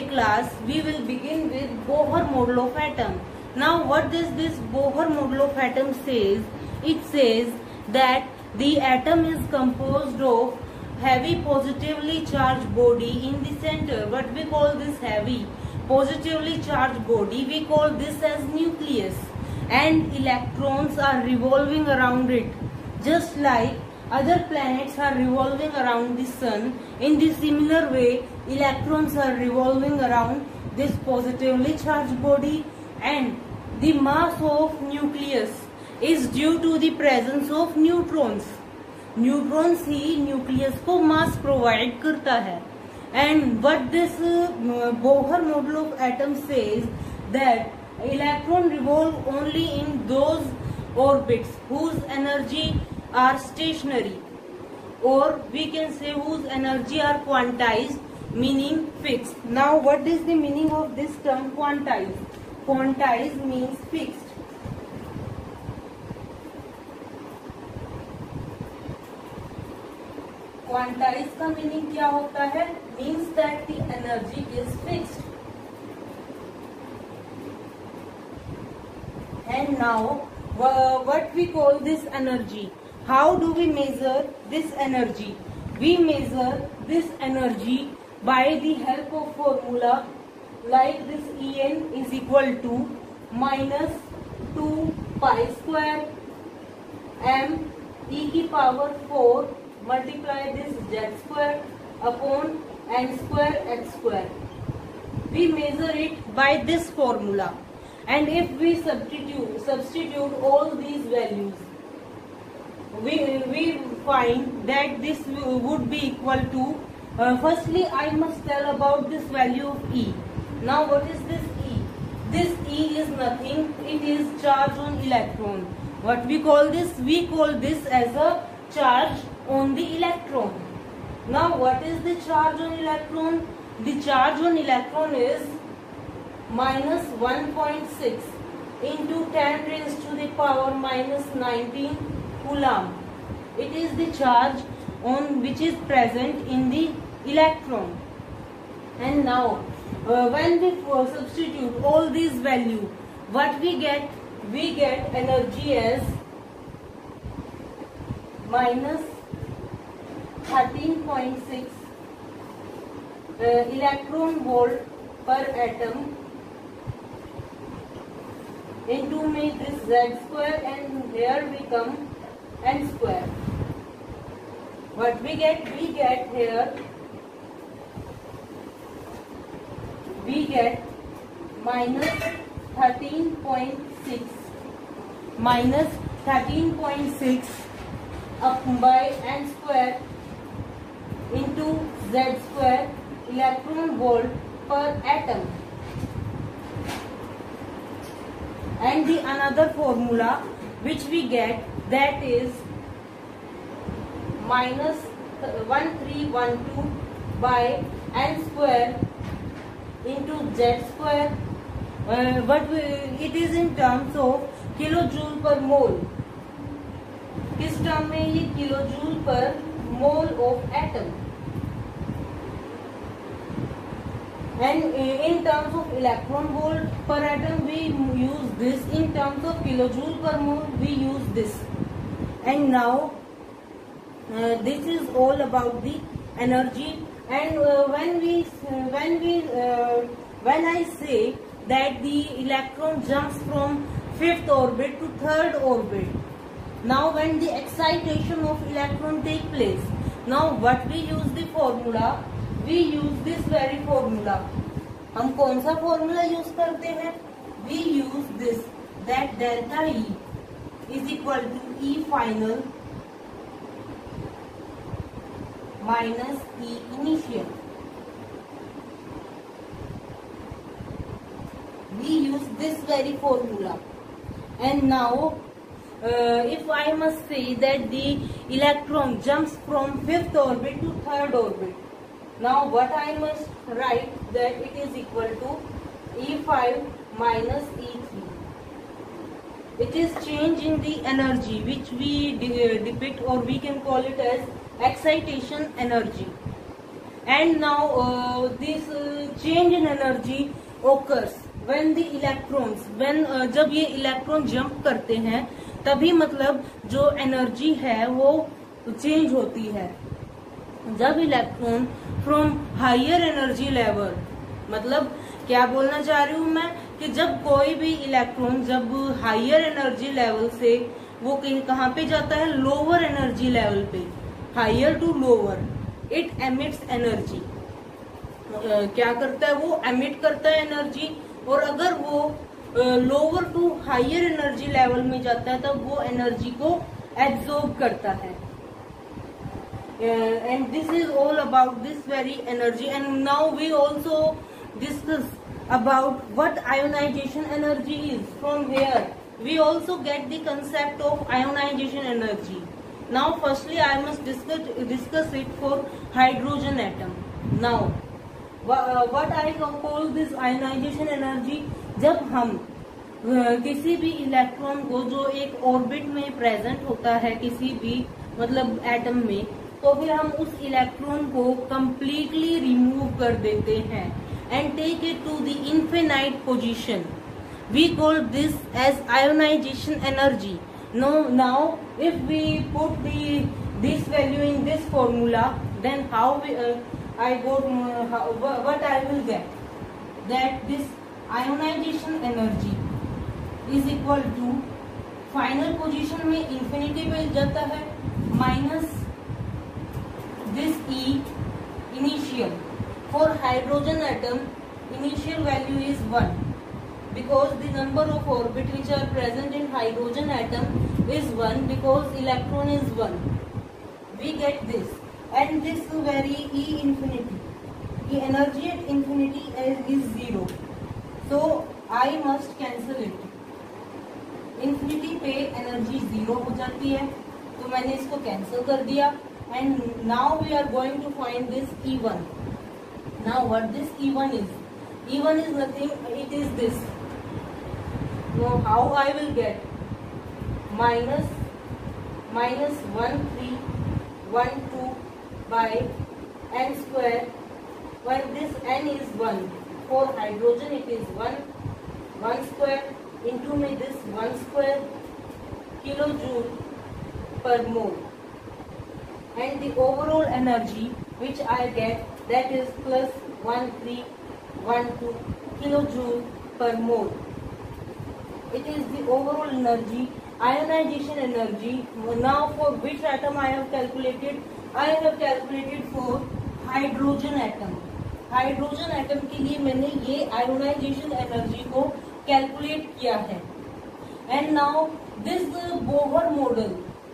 today class we will begin with Bohr model of atom. Now what does this Bohr model of atom says? It says that the atom is composed of heavy positively charged body in the center. What we call this heavy positively charged body? We call this as nucleus, and electrons are revolving around it, just like other planets are revolving around the sun. In the similar way, electrons are revolving around this positively charged body, and the mass of nucleus is due to the presence of neutrons. Neutrons he nucleus को मास provide करता है. And what this Bohr model of atom says that electron revolve only in those orbits whose energy are stationary, or we can say whose energy are quantized, meaning fixed. Now what is the meaning of this term quantized? Quantized means fixed. Quantize का meaning क्या होता है? Means that the energy is fixed. And now what we call this energy? How do we measure this energy? We measure this energy by the help of formula like this. En is equal to minus 2 pi square m e की power 4 multiply this z square upon n square x square. We measure it by this formula, and if we substitute all these values, we find that this would be equal to firstly I must tell about this value of E. Now what is this E? This E is nothing, it is charge on electron. What we call this? We call this as a charge on the electron. Now what is the charge on electron? The charge on electron is minus 1.6 into 10 raised to the power minus 19 coulomb. It is the charge on which is present in the electron. And now when we substitute all these values, what we get? We get energy as minus 13.6 electron volt per atom into this z square, and here we come n square. What we get? We get here minus 13.6 up by n square into z square electron volt per atom. And the another formula which we get, that is minus 1312 by n square into z square. It is in terms of kilojoule per mole. किस term में? ये kilojoule per mole of atom. And in terms of electron volt per atom we use this. In terms of kilojoule per mole we use this. And now this is all about the energy. And when I say that the electron jumps from 5th orbit to 3rd orbit, now when the excitation of electron take place, now what we use the formula? We use this very formula. हम कौन सा formula use करते हैं? We use this, that delta E is equal to E final minus E initial. We use this very formula. And now if I must say that the electron jumps from 5th orbit to 3rd orbit, now what I must write? That it is equal to E5 minus E3. It is change in the energy which we depict, or we can call it as excitation energy. And now this change in energy occurs when the electrons, when जब ये electron jump करते हैं तभी मतलब जो energy है वो change होती है। जब electron from higher energy level, मतलब क्या बोलना चाह रही हूँ मैं कि जब कोई भी इलेक्ट्रॉन जब हायर एनर्जी लेवल से वो कहाँ पे जाता है, लोअर एनर्जी लेवल पे, higher to lower, it emits energy. क्या करता है वो एमिट करता है एनर्जी, और अगर वो lower to higher energy level में जाता है तब वो एनर्जी को एब्जॉर्ब करता है। And this is all about this very energy. And now we also discuss about what ionization energy is. From here we also get the concept of ionization energy. Now firstly I must discuss it for hydrogen atom. Now what I call this ionization energy, जब हम किसी भी electron को जो एक orbit में present होता है किसी भी मतलब एटम में, तो फिर हम उस इलेक्ट्रॉन को कंप्लीटली रिमूव कर देते हैं and take it to the infinite position. We call this as ionization energy. Now if we put this value in this formula, then how what I will get? That this ionization energy is equal to final position में infinity पे जाता है minus this E initial. For hydrogen atom, initial value is 1 because the number of orbit which are present in hydrogen atom is 1 because electron is 1. We get this, and this very E infinity, the energy at infinity is 0. So I must cancel it. Infinity पे energy 0 हो जाती है, तो मैंने इसको cancel कर दिया। And now we are going to find this E1. Now what this E1 is? E1 is nothing, it is this. Now how I will get? Minus 1 3 1 2 by n square, when this n is 1. For hydrogen it is 1 square into में this 1 square kilojoule per mole, and the overall energy which I get, that is plus 1312 kilojoule per mole. It is the overall energy, ionization energy. Now for which atom I have calculated? I have calculated for hydrogen atom. Hydrogen atom के लिए मैंने ये ionisation energy को calculate किया है। And now this Bohr model,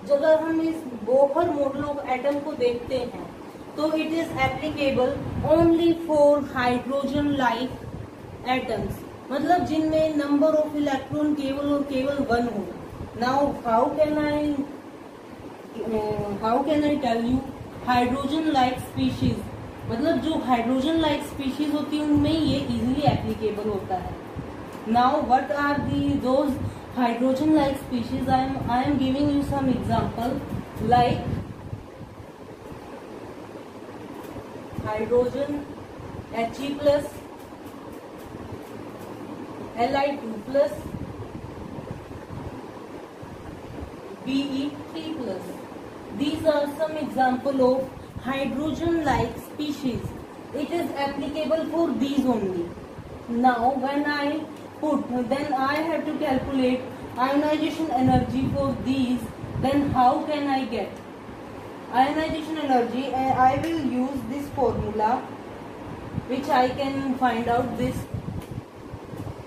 जब हम इस बोहर मॉडल ऑफ एटम को देखते हैं तो it is applicable only for hydrogen like atoms, मतलब जिनमें नंबर ऑफ इलेक्ट्रॉन केवल और केवल 1 हो। Now how can I tell you hydrogen like species, मतलब जो हाइड्रोजन लाइक स्पीशीज होती है उनमें ये इजीली एप्लीकेबल होता है। Now what are those hydrogen like species? I am giving you some example like hydrogen He+, Li2+, Be3+. These are some example of hydrogen-like species. It is applicable for these only. Now, when I put, then I have to calculate ionization energy for these. Then how can I get ionization energy? I will use this formula, which I can find out this.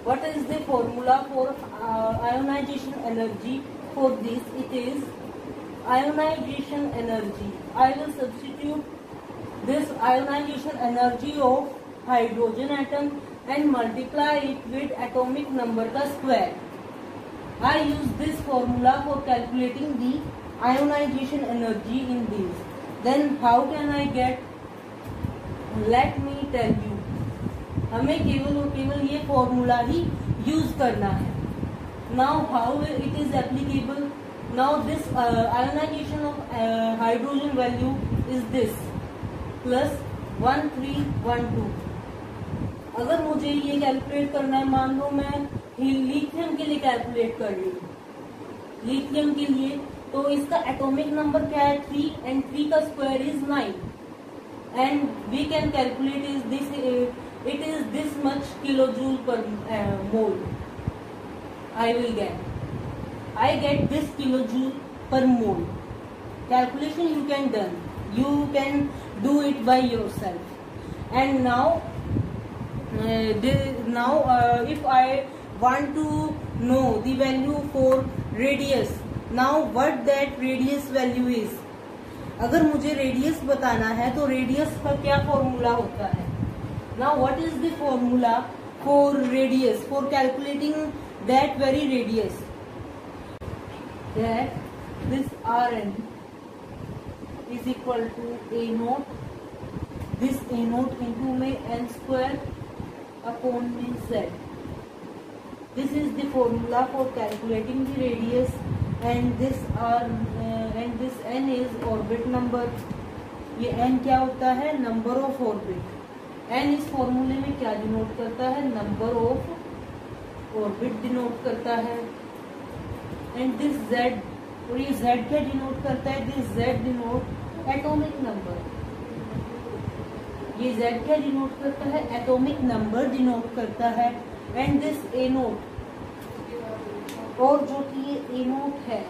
What is the formula for ionization energy for this? It is ionization energy. I will substitute this ionization energy of hydrogen atom and multiply it with atomic number का square. I use this formula for calculating the ionization energy in these. Then how can I get? Let me tell you. हमें केवल और केवल ये formula ही use करना है। Now how it is applicable? Now this ionization of hydrogen value is this plus 1312। अगर मुझे ये कैलकुलेट करना है, मान लो मैं लिथियम के लिए कैलकुलेट कर रही हूँ, लिथियम के लिए, तो इसका एटॉमिक नंबर क्या है 3 एंड 3 का square is 9 and we can calculate is this, it is this much kilojoule per mole. I get this kilojoule per mole. Calculation you can done. You can do it by yourself. And now, if I want to know the value for radius, now what that radius value is. अगर मुझे radius बताना है तो radius का क्या formula होता है? Now what is the formula for radius, for calculating that very radius? That this Rn is equal to A naught, this A naught into में n square upon में z. This is the formula for calculating the radius, and this n is orbit number. ये n क्या होता है? Number of orbit. n इस फॉर्मूले में क्या डिनोट करता है? नंबर ऑफ ऑर्बिट डिनोट करता है। एंड दिस z, और ये z क्या डिनोट करता है? This z denote atomic number. ये z क्या डिनोट करता है? एटॉमिक नंबर डिनोट करता है। एंड दिस a नोट, और जो कि ये a नोट है,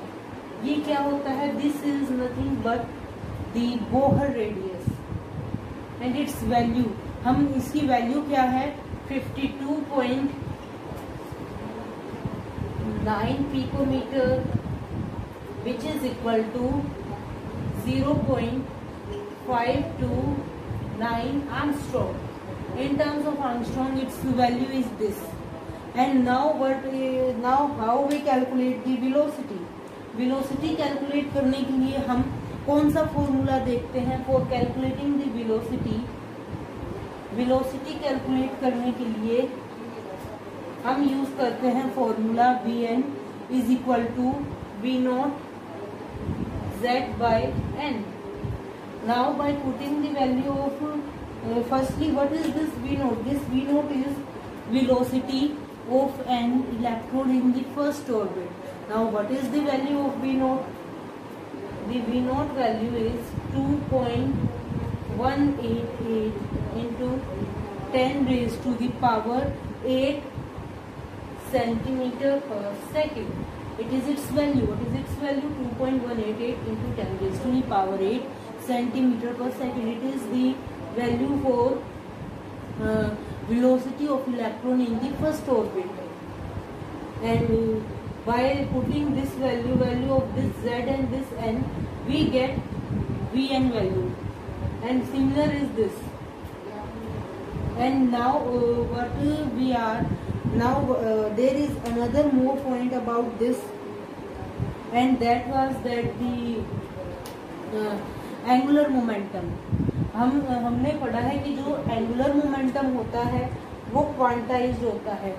ये क्या होता है? This is nothing but the Bohr radius and its value. हम इसकी वैल्यू क्या है? 52.9 picometer, which is equal to 0.529 Armstrong. In terms of Armstrong, its value is this. And now how we calculate the velocity? Velocity calculate करने के लिए हम कौन सा फॉर्मूला देखते हैं? For calculating the velocity, velocity calculate करने के लिए हम यूज करते हैं formula Vn is equal to V naught Z by N। Now by putting the value of, firstly what is this V naught? This V naught is velocity of an electron in the first orbit. Now what is the value of V naught? The V naught value is 2.188 into 10 raised to the power 8 centimeter per second. It is its value. What is its value? 2.188 into 10 raised to the power 8 centimeter per second. It is the value for velocity of electron in the first orbit. And by putting this value of this z and this n, we get Vn value. And similar is this. And now what we are now, there is another more point about this, and that was that the angular momentum. हमने पढ़ा है कि जो angular momentum होता है वो quantized होता है।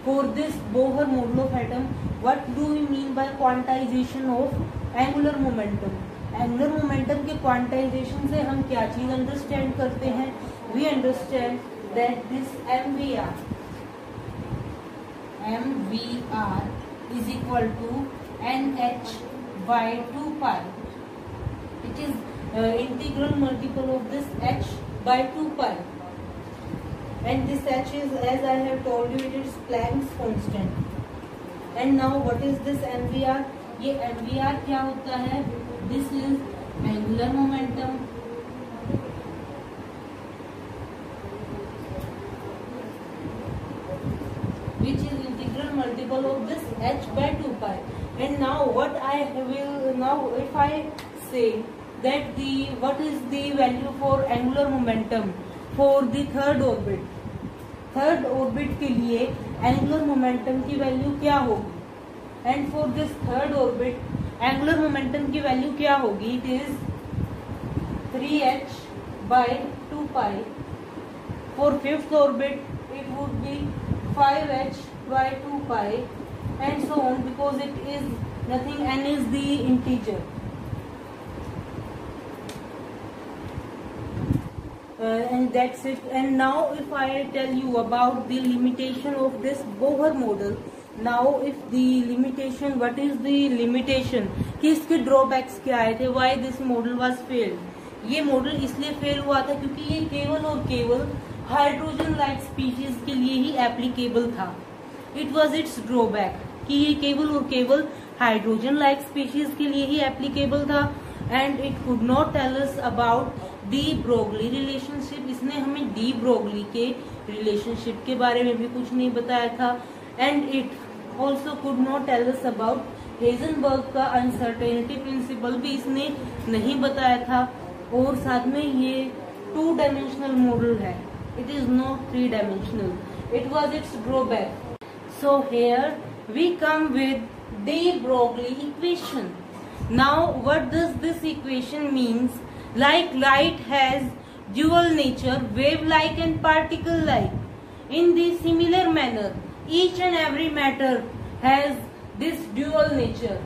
For this Bohr model of atom, what do we mean by quantization of angular momentum? Angular momentum के क्वांटाइजेशन से हम क्या चीज अंडरस्टैंड करते हैं? We understand that this MVR is equal to NH by 2 pi. It is integral multiple of this H by 2 pi. And this H is, as I have told you, it is Planck's constant. And now what is this MVR? ये MVR क्या होता है? This is angular momentum which is integral multiple of this h by 2 pi. And now what I will, now if I say that the what is the value for angular momentum for the third orbit, third orbit के लिए angular momentum की value क्या होगी? And for this third orbit angular momentum की value क्या होगी? It is 3h by 2 pi. For fifth orbit it would be 5h by 2 pi and so on, because it is nothing, n is the integer. and that's it. And now if I tell you about the limitation of this Bohr model, now if the limitation, what is the limitation, कि इसके drawbacks क्या आए थे, why this model was failed. ये model इसलिए fail हुआ था क्योंकि ये केवल और केवल हाइड्रोजन लाइक स्पीशीज के लिए ही एप्लीकेबल था. इट वॉज इट्स ड्रॉबैक कि ये केवल और केवल हाइड्रोजन लाइक स्पीशीज के लिए ही एप्लीकेबल था. And it could not tell us about de Broglie relationship. इसने हमें डी ब्रोगली के रिलेशनशिप के बारे में भी कुछ नहीं बताया था. And it also could not tell us about Heisenberg का अनसर्टेनिटी प्रिंसिपल भी इसने नहीं बताया था. और साथ में ये 2 डायमेंशनल मॉडल है, it is not 3 dimensional. It was its drawback. So here we come with de Broglie equation. Now what does this equation means? Like light has dual nature, wave-like and particle-like. In the similar manner, each and every matter has this dual nature.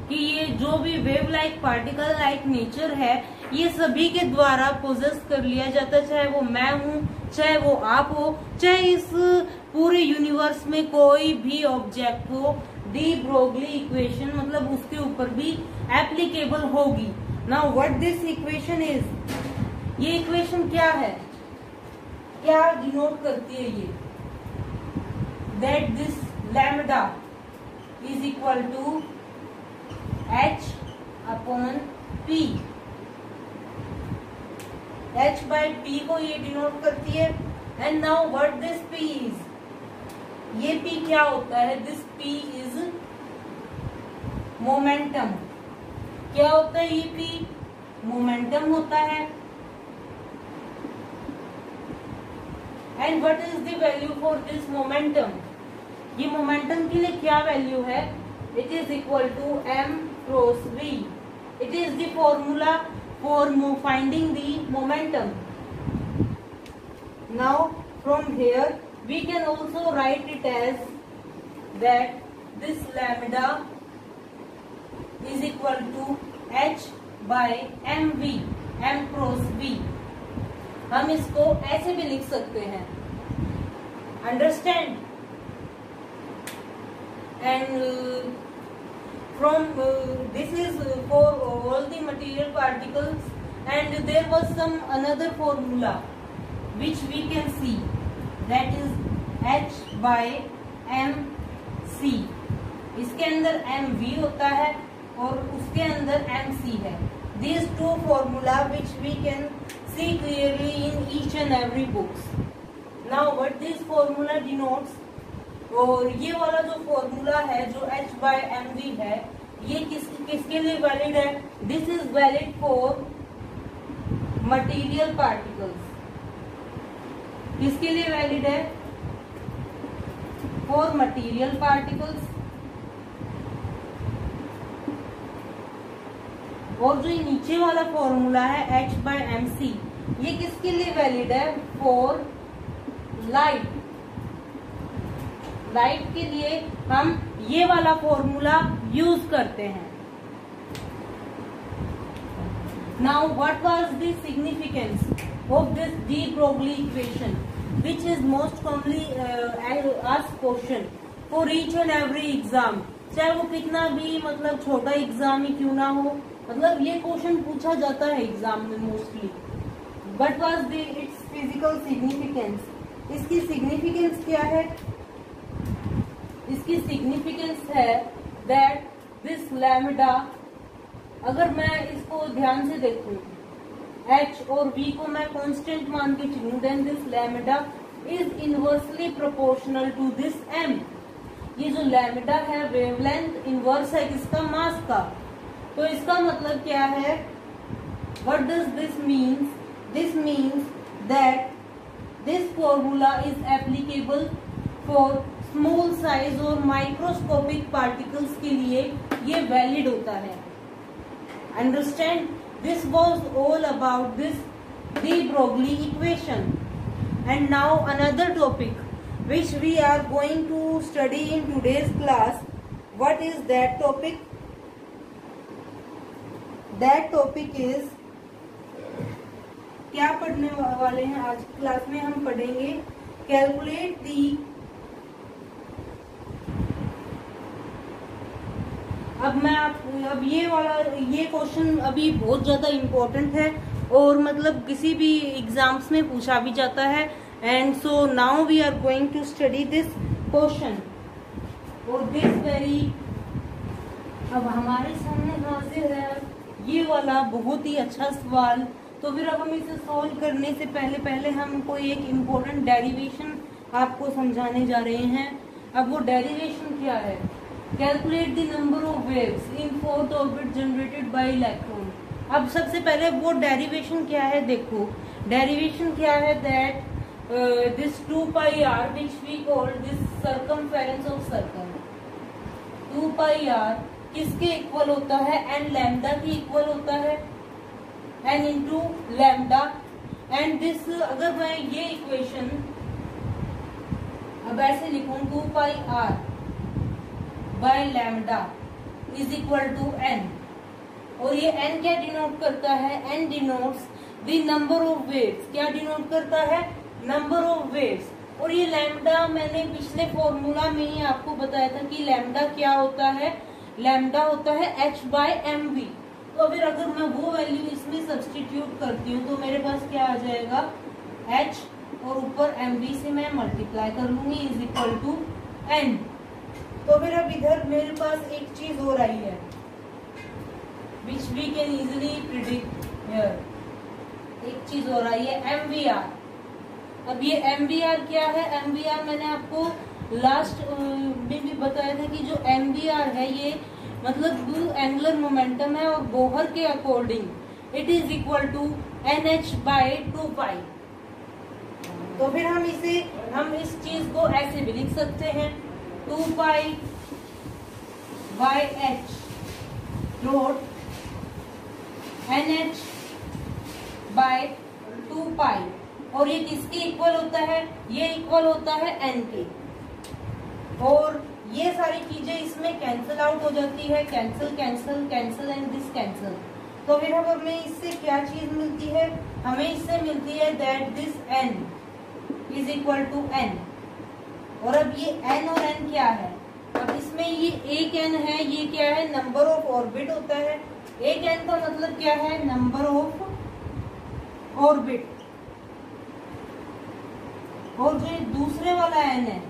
कि ये जो भी wave-like, particle-like nature है, ये सभी के द्वारा poses कर लिया जाता है. चाहे वो मैं हूँ, चाहे वो आप हो, चाहे इस पूरे यूनिवर्स में कोई भी ऑब्जेक्ट हो, डी ब्रोगली इक्वेशन मतलब उसके ऊपर भी एप्लीकेबल होगी. Now what this equation is? ये इक्वेशन क्या है, क्या डिनोट करती है ये? That this lambda is equal to h upon p. h by p को ये डिनोट करती है. And now what this p is? ये p क्या होता है? This p is momentum. क्या होता है ये p? मोमेंटम होता है. And what is the value for this momentum? ये मोमेंटम के लिए क्या वैल्यू है? It is equal to m cross v. It is the formula for finding the momentum. Now from here we can also write it as that this lambda is equal to h by mv, m cross v. हम इसको ऐसे भी लिख सकते हैं. Understand? And from this is for all the material particles. And there was some another formula which we can see, that is h by mc. इसके अंदर mv होता है और उसके अंदर mc है. These two formula which we can see clearly in each and every books. Now what this formula denotes? और ये वाला जो फॉर्मूला है जो h by mv है, ये किसके लिए वैलिड है? This is valid for material particles. किसके लिए वैलिड है? For material particles. और जो नीचे वाला फॉर्मूला है h by mc, ये किसके लिए वैलिड है? For light. लाइट के लिए हम ये वाला फॉर्मूला यूज करते हैं. Now what was the significance of this D Broglie equation, which is most commonly asked question for each and every exam. चाहे वो कितना भी मतलब छोटा एग्जाम ही क्यों ना हो, मतलब ये क्वेश्चन पूछा जाता है एग्जाम में mostly. What was the it's physical significance? इसकी सिग्निफिकेंस क्या है? इसकी सिग्निफिकेंस है दैट दिस लैम्डा, अगर मैं इसको ध्यान से देखूं, h और v को मैं कांस्टेंट मान के चलूं, then this lambda is inversely proportional to this m. ये जो लैम्डा है वेवलेंथ इनवर्स है किसका? मास का. तो इसका मतलब क्या है? What does this means? This means that this formula is applicable for small size और microscopic particles के लिए ये valid होता है. Understand? This was all about this de Broglie equation. And now another topic which we are going to study in today's class. What is that topic? That topic is क्या पढ़ने वाले हैं आज क्लास में? हम पढ़ेंगे कैलकुलेट दी, अब ये क्वेश्चन अभी बहुत ज्यादा इम्पोर्टेंट है और मतलब किसी भी एग्जाम्स में पूछा भी जाता है। And so now we are going to study this question और दिस वेरी, अब हमारे सामने हाजिर है ये वाला बहुत ही अच्छा सवाल। तो फिर अब हम इसे सॉल्व करने से पहले हम कोई एक इम्पोर्टेंट डेरिवेशन आपको समझाने जा रहे हैं। अब वो डेरिवेशन क्या है? Calculate the number of waves in fourth orbit generated by electron. अब सबसे पहले वो डेरिवेशन क्या है, देखो डेरिवेशन क्या है, that this 2 pi r which we call this circumference of circle, 2 pi r किसके इक्वल होता है? n लैम्डा की इक्वल होता है, n into lambda. And this, अगर मैं ये इक्वेशन अब ऐसे लिखूं, 2 pi r by lambda is equal to n, और ये n क्या डिनोट करता है? n denotes the number of waves. क्या डिनोट करता है? Number of waves. और ये लैम्डा मैंने पिछले फॉर्मूला में ही आपको बताया था कि लैम्डा क्या होता है? लैम्डा होता है h बाय एम वी। तो फिर अगर मैं वो वैल्यू इसमें सब्सटीट्यूट करती हूँ तो मेरे पास क्या आ जाएगा? h और ऊपर एम वी से मैं मल्टीप्लाई कर लूंगी इज इक्वल टू n। तो फिर अब इधर मेरे पास एक चीज हो रही है which we can easily predict here, एक चीज हो रही है MVR। अब ये MVR क्या है? MVR मैंने आपको लास्ट में भी बताया था कि जो MVR है ये मतलब एंगुलर मोमेंटम है और बोहर के according it is equal to NH by 2 pi. तो फिर हम इस चीज को ऐसे भी लिख सकते हैं, 2 pi by h dot NH by 2 pi. और ये किसके इक्वल होता है? ये इक्वल होता है n के। और ये सारी चीजें इसमें कैंसिल आउट हो जाती है, cancel cancel cancel and this cancel. तो फिर अब हमें इससे क्या चीज मिलती है? हमें इससे मिलती है that this n is equal to n। और अब ये n और n क्या है? अब इसमें ये एक n है, ये क्या है? नंबर ऑफ ऑर्बिट होता है। एक n का मतलब क्या है? Number of orbit. और जो दूसरे वाला n है,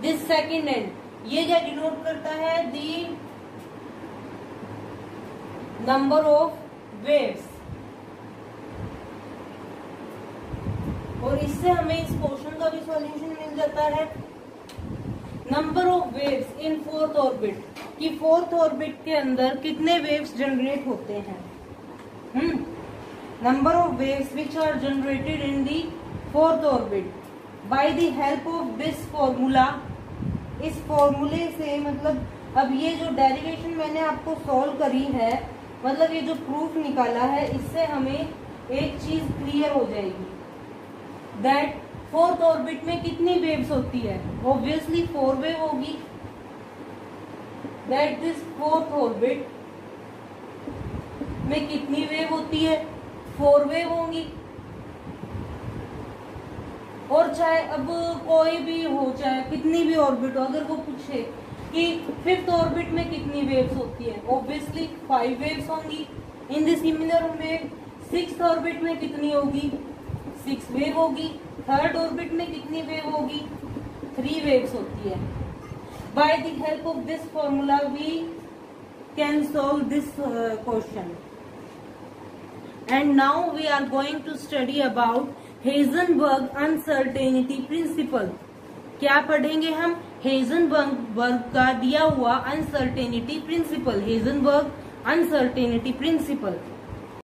दिस सेकंड n, ये क्या डिनोट करता है? The number of waves. और इससे हमें इस क्वेश्चन का भी सॉल्यूशन मिल जाता है। Number of waves in fourth orbit, कि फोर्थ ऑर्बिट के अंदर कितने वेव्स जनरेट होते हैं। Number of waves which are generated in the fourth orbit by the help of this formula. इस फॉर्मूले से मतलब अब ये जो डेरिवेशन मैंने आपको सॉल्व करी है, मतलब ये जो प्रूफ निकाला है, इससे हमें एक चीज क्लियर हो जाएगी दैट फोर्थ ऑर्बिट में कितनी वेव्स होती है? ऑब्वियसली 4 वेव होगी। दैट दिस फोर्थ ऑर्बिट में कितनी वेव होती है? 4 वेव होंगी। और चाहे अब कोई भी हो, चाहे कितनी भी ऑर्बिट हो, अगर वो पूछे कि फिफ्थ ऑर्बिट में कितनी वेव्स होती है, ऑब्वियसली 5 वेव्स होंगी। इन द सिमिलर में सिक्स्थ ऑर्बिट में कितनी होगी? 6 वेव होगी। थर्ड ऑर्बिट में कितनी वेव होगी? 3 वेव्स होती है। By the help of this formula we can solve this question. And now we are going to study about Heisenberg uncertainty principle. क्या पढ़ेंगे हम? हेजनबर्ग का दिया हुआ uncertainty principle, Heisenberg uncertainty principle.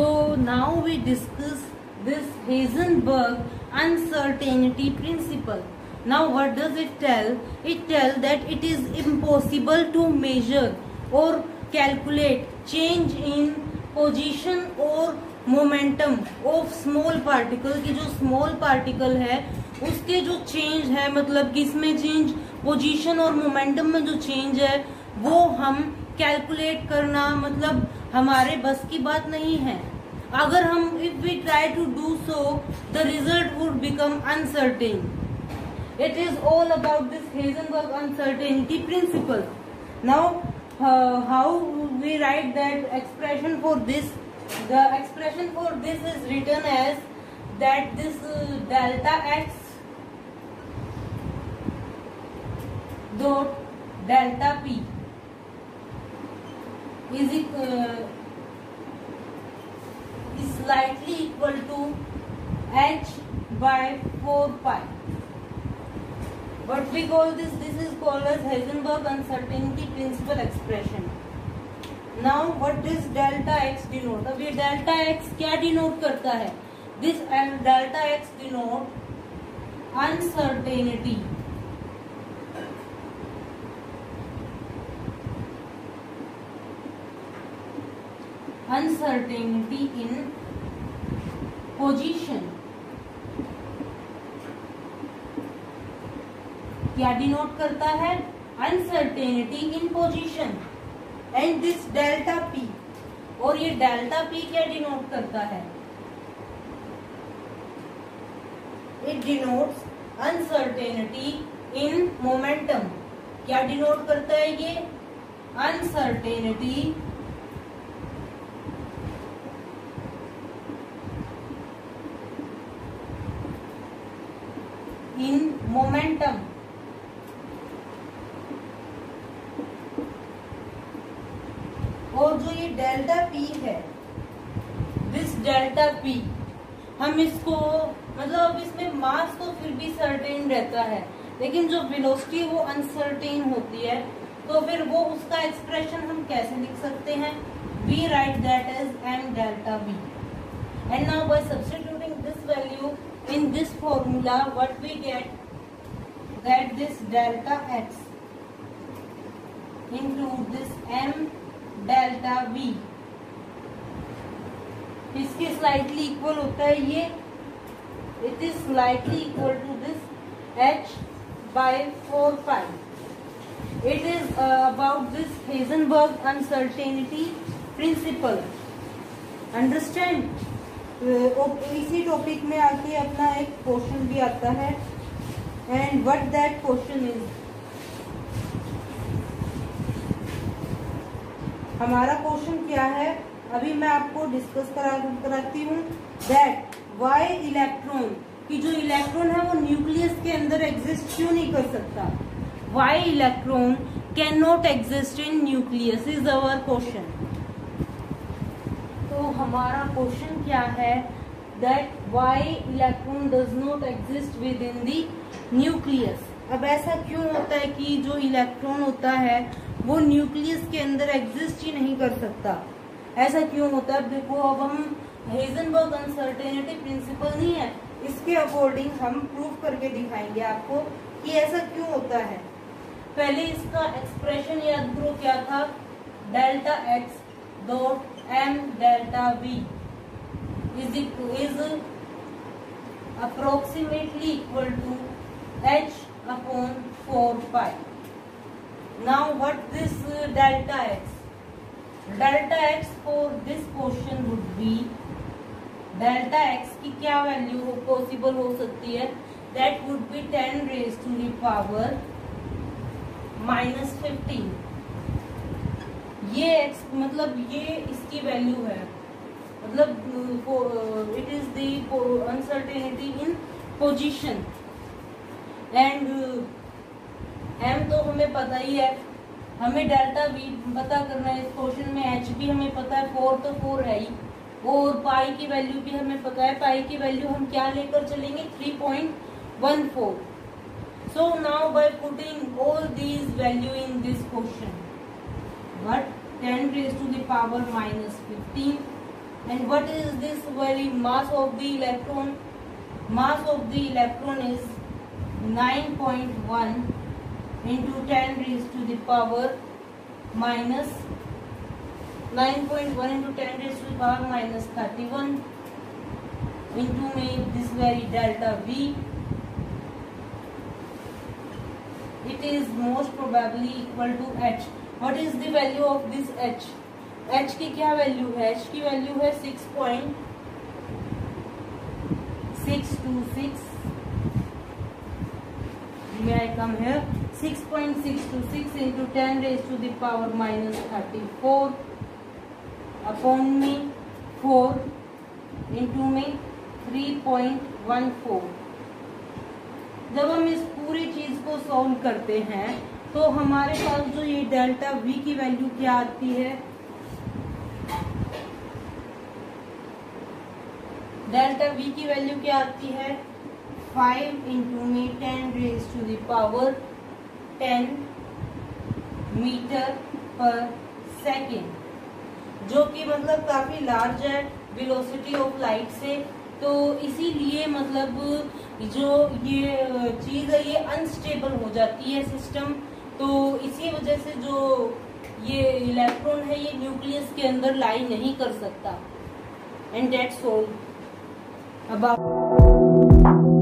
तो now we discuss this Heisenberg uncertainty principle. Now what does it tell? It tells that it is impossible to measure or calculate change in position or momentum of small particle, की जो small particle है उसके जो change है, मतलब कि इसमें change position और momentum में जो change है वो हम calculate करना मतलब हमारे बस की बात नहीं है। अगर हम if we try to do so the result would become uncertain. It is all about this Heisenberg uncertainty principle. Now, how we write that expression for this? The expression for this is written as that this delta x dot delta p is slightly equal to h by 4 pi. What we call this? This is called as Heisenberg uncertainty principle expression. Now, what does delta x denote? अब ये delta x क्या denote करता है? This delta x denote uncertainty. Uncertainty in position. क्या denote करता है? Uncertainty in position. And this delta P, और ये डेल्टा पी क्या डिनोट करता है? It denotes uncertainty in momentum. क्या डिनोट करता है ये? Uncertainty in momentum. और जो ये डेल्टा पी है, दिस डेल्टा पी, हम इसको मतलब इसमें मास तो फिर भी सर्टेन रहता है, लेकिन जो वेलोसिटी वो अनसर्टेन होती है. तो फिर वो उसका एक्सप्रेशन हम कैसे लिख सकते हैं? We write that as M delta V. And now by substituting this value in this formula what we get that this delta X into this M delta V इसके स्लाइटली इक्वल होता है ये. It is slightly equal to this h by 4 pi. It is about this Heisenberg uncertainty principle. Understand? इसी topic में आके अपना एक question भी आता है. And what that question is, हमारा क्वेश्चन क्या है अभी मैं आपको डिस्कस कराती हूँ. दैट वाई इलेक्ट्रॉन, कि जो इलेक्ट्रॉन है वो न्यूक्लियस के अंदर एग्जिस्ट क्यों नहीं कर सकता? Why electron can not exist in nucleus is our question. तो हमारा क्वेश्चन क्या है? That why electron does not exist within the nucleus. अब ऐसा क्यों होता है कि जो इलेक्ट्रॉन होता है वो न्यूक्लियस के अंदर एग्जिस्ट ही नहीं कर सकता? ऐसा क्यों होता है? देखो, अब हम हेजनबर्ग अनसर्टेनिटी प्रिंसिपल नहीं है, इसके अकॉर्डिंग हम प्रूव करके दिखाएंगे आपको कि ऐसा क्यों होता है. पहले इसका एक्सप्रेशन याद करो क्या था? Delta X dot M delta V is approximately equal to h upon 4 pi. Now what this delta x? Delta x for this portion would be, delta x की क्या वैल्यू पॉसिबल हो सकती है? That would be 10 raised to the power -15. ये x मतलब ये इसकी value है, मतलब it is the uncertainty in position. And m तो हमें पता ही है, हमें डेल्टा v पता करना है. इस क्वेश्चन में h भी हमें पता है, 4 तो 4 है ही, और पाई की वैल्यू भी हमें पता है. पाई की वैल्यू हम क्या लेकर चलेंगे? 3.14. So now by putting all these value in this question, what 10 raised to the power -15. and what is this very mass of the electron? Mass of the electron is 9.1 into 10 raised to the power minus 9.1 into 10 raised to the power minus 31 into make this very delta V. It is most probably equal to h. What is the value of this h? H की क्या value है? H की value है 6.626. May I come here? 6.626 into 10 raised to the power minus 34 upon में 4 into में 3.14. जब हम इस पूरी चीज को सॉल्व करते हैं तो हमारे पास जो ये डेल्टा V की वैल्यू क्या आती है? डेल्टा V की वैल्यू क्या आती है? 5 into में 10 raised to the power 10 metre पर सेकेंड, जो कि मतलब काफी लार्ज है वेलोसिटी ऑफ लाइट से। तो इसीलिए मतलब जो ये चीज है ये अनस्टेबल हो जाती है सिस्टम। तो इसी वजह से जो ये इलेक्ट्रॉन है ये न्यूक्लियस के अंदर लाई नहीं कर सकता। And that's all about